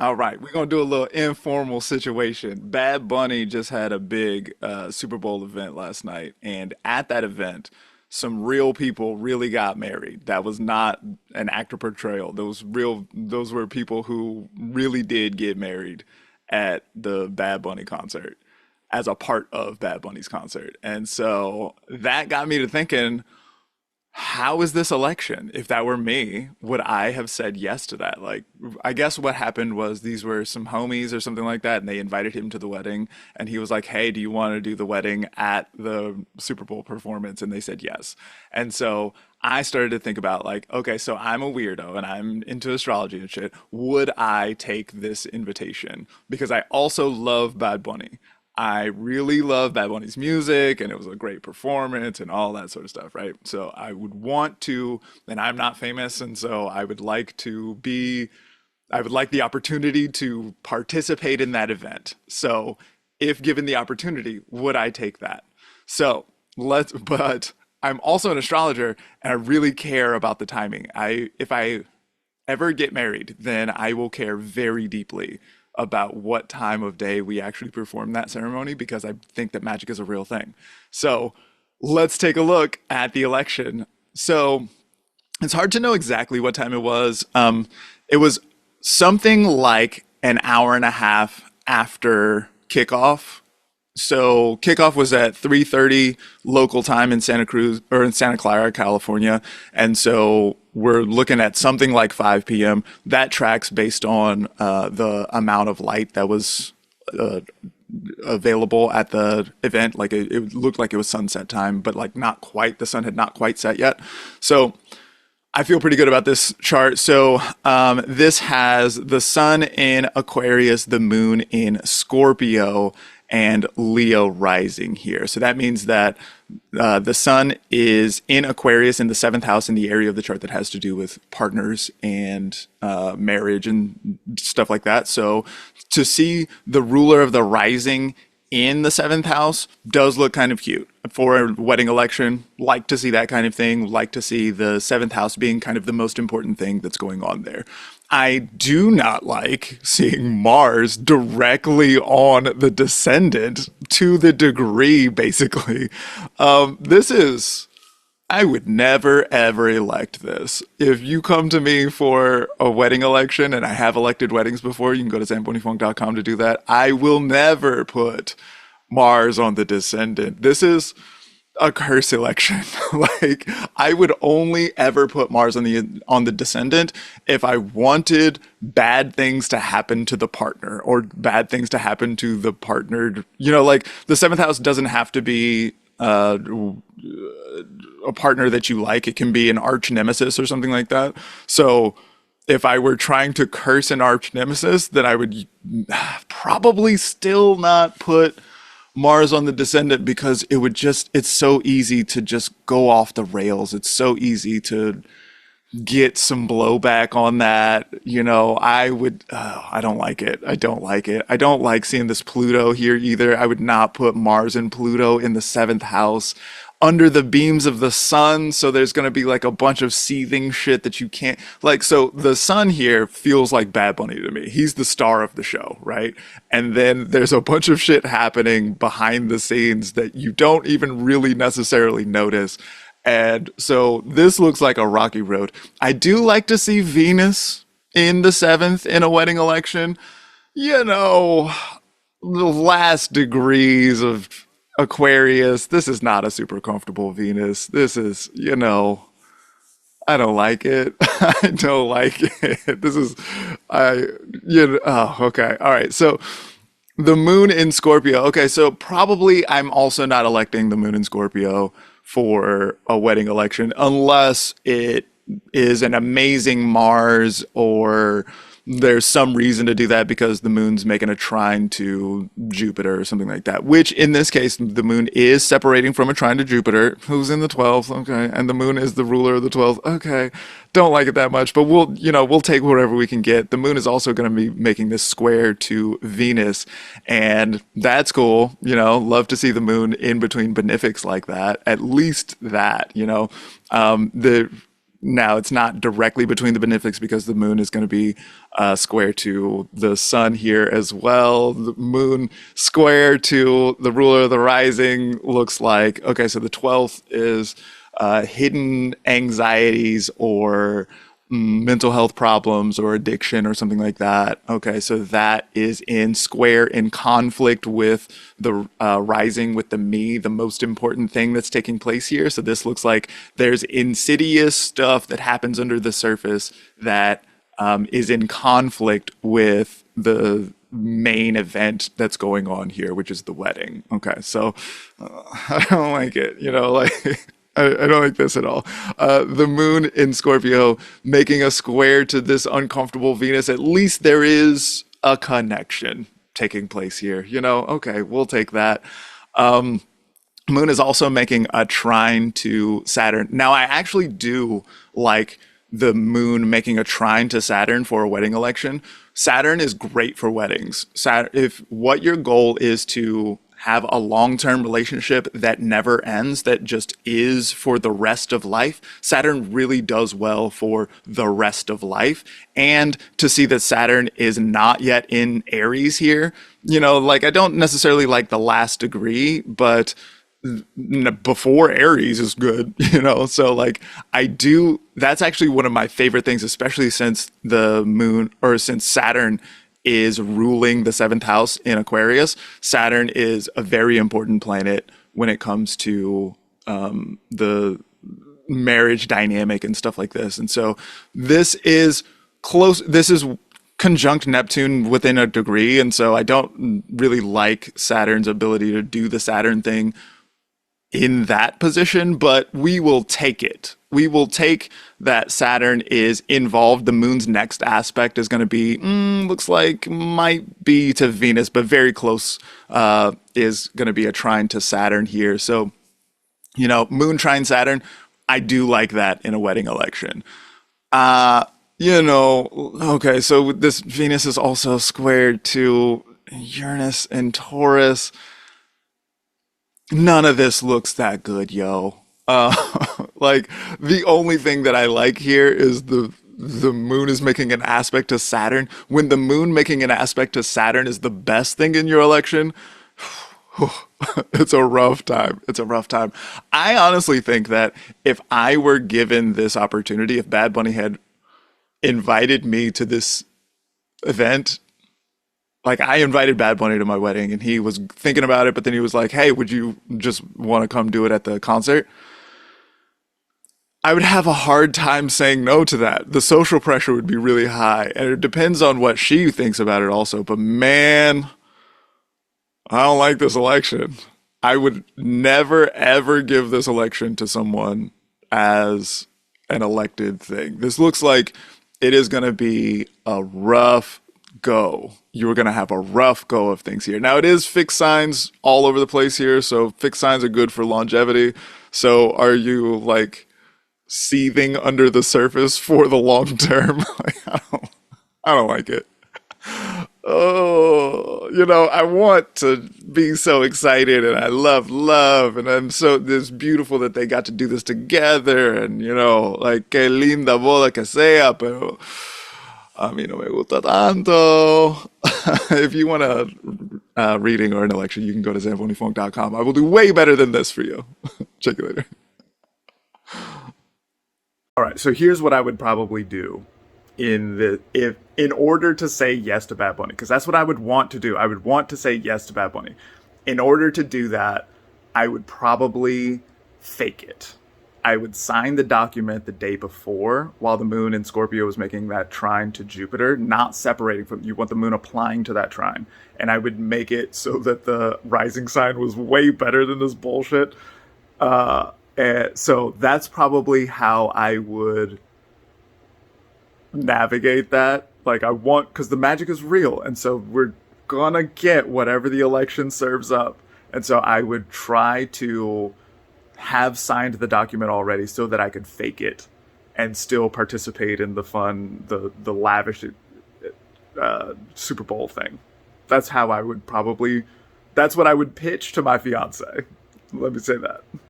All right, we're gonna do a little informal situation. Bad Bunny just had a big Super Bowl event last night, and at that event, some real people really got married. That was not an actor portrayal. Those were people who really did get married at the Bad Bunny concert as a part of Bad Bunny's concert. And so that got me to thinking, how is this election? If that were me, would I have said yes to that? Like, I guess what happened was these were some homies or something like that, and they invited him to the wedding, and he was like, "Hey, do you want to do the wedding at the Super Bowl performance?" And they said yes. And so I started to think about like, okay, so I'm a weirdo and I'm into astrology and shit. Would I take this invitation? Because I also love Bad Bunny. I really love Bad Bunny's music and it was a great performance and all that sort of stuff, right? So I would want to, and I'm not famous, and so I would like the opportunity to participate in that event. So if given the opportunity, would I take that? So but I'm also an astrologer and I really care about the timing. If I ever get married, then I will care very deeply about what time of day we actually perform that ceremony because I think that magic is a real thing. So let's take a look at the election. So it's hard to know exactly what time it was. It was something like an hour and a half after kickoff. So kickoff was at 3:30 local time in Santa Cruz or in Santa Clara, California. And so we're looking at something like 5 p.m. That tracks based on the amount of light that was uh, available at the event. Like it looked like it was sunset time, but like not quite. The sun had not quite set yet. So I feel pretty good about this chart. So this has the sun in Aquarius, the moon in Scorpio, and Leo rising here. So that means that the sun is in Aquarius in the seventh house in the area of the chart that has to do with partners and marriage and stuff like that. So to see the ruler of the rising in the seventh house does look kind of cute for a wedding election. Like to see that kind of thing. Like to see the seventh house being kind of the most important thing that's going on there. I do not like seeing Mars directly on the descendant to the degree, basically. This is I would never ever elect this. If you come to me for a wedding election, and I have elected weddings before, you can go to zambonifunk.com to do that. I will never put Mars on the descendant. This is a curse election. Like I would only ever put Mars on the descendant if I wanted bad things to happen to the partner or bad things to happen to the partnered. Like the seventh house doesn't have to be a partner that you like. It can be an arch nemesis or something like that. So if I were trying to curse an arch nemesis, then I would probably still not put Mars on the descendant because it's so easy to just go off the rails. It's so easy to get some blowback on that. I don't like it. I don't like it. I don't like seeing this Pluto here either. I would not put Mars and Pluto in the seventh house under the beams of the sun. So there's going to be like a bunch of seething shit that you can't like. So the sun here feels like Bad Bunny to me. He's the star of the show, right? And then there's a bunch of shit happening behind the scenes that you don't even really necessarily notice. And so this looks like a rocky road. I do like to see Venus in the seventh in a wedding election. You know, the last degrees of Aquarius. This is not a super comfortable Venus. This is, I don't like it. I don't like it. I, okay. All right. So the moon in Scorpio. Okay, so probably I'm also not electing the moon in Scorpio for a wedding election unless it is an amazing Mars or there's some reason to do that because the moon's making a trine to Jupiter or something like that. Which in this case, the moon is separating from a trine to Jupiter, who's in the 12th. Okay, and the moon is the ruler of the 12th. Okay, don't like it that much, but we'll take whatever we can get. The moon is also going to be making this square to Venus, and that's cool. Love to see the moon in between benefics like that. At least that. The Now it's not directly between the benefics because the moon is going to be square to the sun here as well. The moon square to the ruler of the rising looks like, okay, so the 12th is hidden anxieties or mental health problems or addiction or something like that. Okay, so that is in square in conflict with the rising with the me, the most important thing that's taking place here. So this looks like there's insidious stuff that happens under the surface that is in conflict with the main event that's going on here, which is the wedding. Okay, so I don't like it, like. I don't like this at all. The moon in Scorpio making a square to this uncomfortable Venus. At least there is a connection taking place here. Okay, we'll take that. Moon is also making a trine to Saturn. Now, I actually do like the moon making a trine to Saturn for a wedding election. Saturn is great for weddings. If what your goal is to have a long-term relationship that never ends, that just is for the rest of life, Saturn really does well for the rest of life. And to see that Saturn is not yet in Aries here, like I don't necessarily like the last degree, but before Aries is good, so like I do, that's actually one of my favorite things, especially since the moon or since Saturn is ruling the seventh house in Aquarius. Saturn is a very important planet when it comes to the marriage dynamic and stuff like this. And so this is close. This is conjunct Neptune within a degree. And so I don't really like Saturn's ability to do the Saturn thing in that position, but we will take it. We will take that Saturn is involved. The moon's next aspect is going to be, looks like might be to Venus, but very close, is going to be a trine to Saturn here. So, moon trine Saturn, I do like that in a wedding election. Okay, so this Venus is also squared to Uranus and Taurus. None of this looks that good, yo. Like the only thing that I like here is the moon is making an aspect to Saturn. When the moon making an aspect to Saturn is the best thing in your election, it's a rough time. It's a rough time. I honestly think that if I were given this opportunity, if Bad Bunny had invited me to this event, like I invited Bad Bunny to my wedding and he was thinking about it, but then he was like, "Hey, would you just want to come do it at the concert?" I would have a hard time saying no to that. The social pressure would be really high, and it depends on what she thinks about it also. But man, I don't like this election. I would never ever give this election to someone as an elected thing. This looks like it is going to be a rough go. You're going to have a rough go of things here. Now, it is fixed signs all over the place here, so fixed signs are good for longevity. So are you like seething under the surface for the long term? Like, I don't like it. Oh, I want to be so excited and I love love and I'm so it's beautiful that they got to do this together and like que linda boda que sea, pero a mí no me gusta tanto. If you want a reading or an election, you can go to zanfonifunk.com. I will do way better than this for you. Check you later. All right, so here's what I would probably do in order to say yes to Bad Bunny, because that's what I would want to do. I would want to say yes to Bad Bunny. In order to do that, I would probably fake it. I would sign the document the day before while the moon in Scorpio was making that trine to Jupiter, not separating from you want the moon applying to that trine. And I would make it so that the rising sign was way better than this bullshit. And so that's probably how I would navigate that. Like because the magic is real. And so we're gonna get whatever the election serves up. And so I would try to have signed the document already so that I could fake it and still participate in the fun, the lavish Super Bowl thing. That's how I would that's what I would pitch to my fiance. Let me say that.